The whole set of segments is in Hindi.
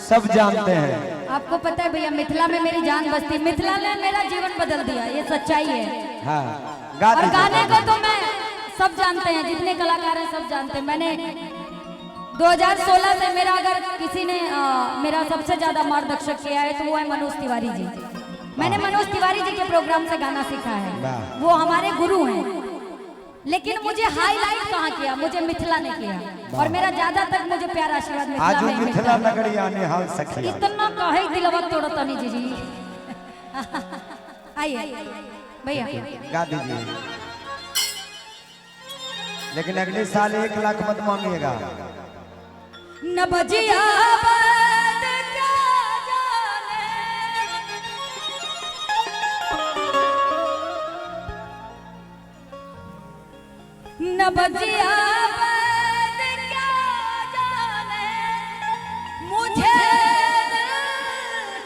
सब जानते हैं। आपको पता है भैया, मिथिला में मेरी जान बसती, मिथिला ने मेरा जीवन बदल दिया, ये सच्चाई है। हाँ, और गाने को तो मैं सब जानते हैं, जितने कलाकार हैं सब जानते हैं। मैंने 2016 से मेरा, अगर किसी ने मेरा सबसे ज्यादा मार्गदर्शक किया है तो वो है मनोज तिवारी जी। मैंने मनोज तिवारी जी के प्रोग्राम से गाना सीखा है, वो हमारे गुरु हैं। लेकिन मुझे हाईलाइट कहाँ किया, मुझे मिथिला ने किया। और मेरा ज्यादा तक मुझे प्यार आशीर्वाद मिथिला में मिथिला नगरी आने हाल सखिया। इतना कहे दिलवा तोड़ता नहीं जी। आइए भैया गा दीजिए, लेकिन अगले साल 1 लाख मत मांगिएगा। न बजिया न बजिया क्या जाने, मुझे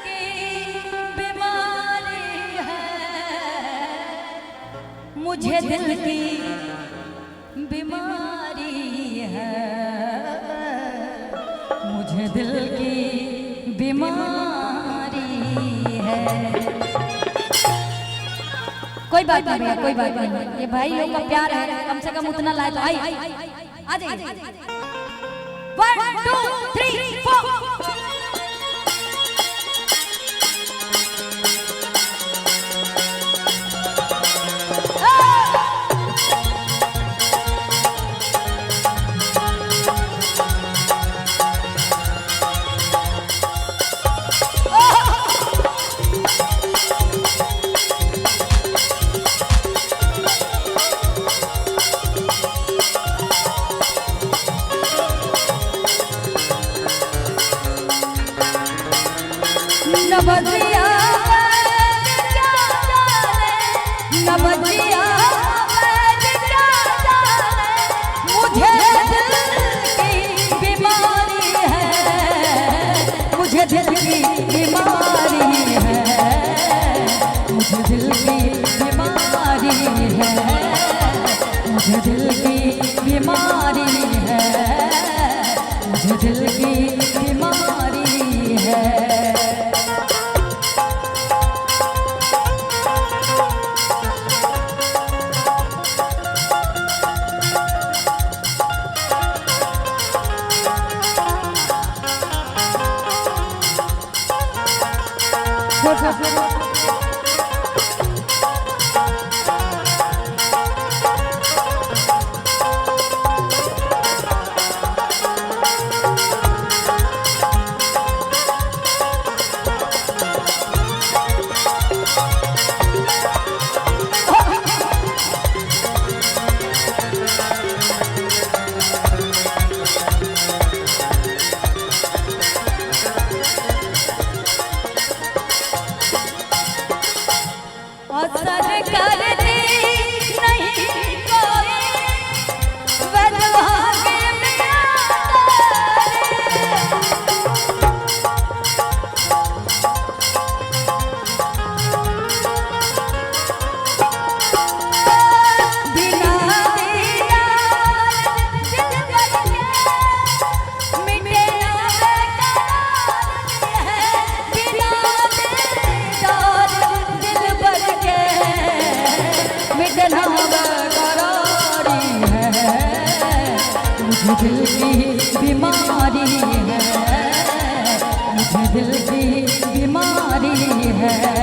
की बीमारी है, मुझे दिल की बीमारी है, मुझे दिल की बीमारी है। कोई बात नहीं भैया, कोई बात नहीं, ये भाई लोग का प्यार है, कम से कम उतना लाए तो आई आ जाइए। 1 2 3 4 नबजिया क्या जाने, नबजिया क्या जाने, मुझे दिल की बीमारी है, मुझे दिल की बीमारी है, मुझे दिल की बीमारी है, मुझे दिल की बीमारी है, मुझे दिल की बीमारी है। मुझे दिल की बीमारी है, मुझे दिल की बीमारी है।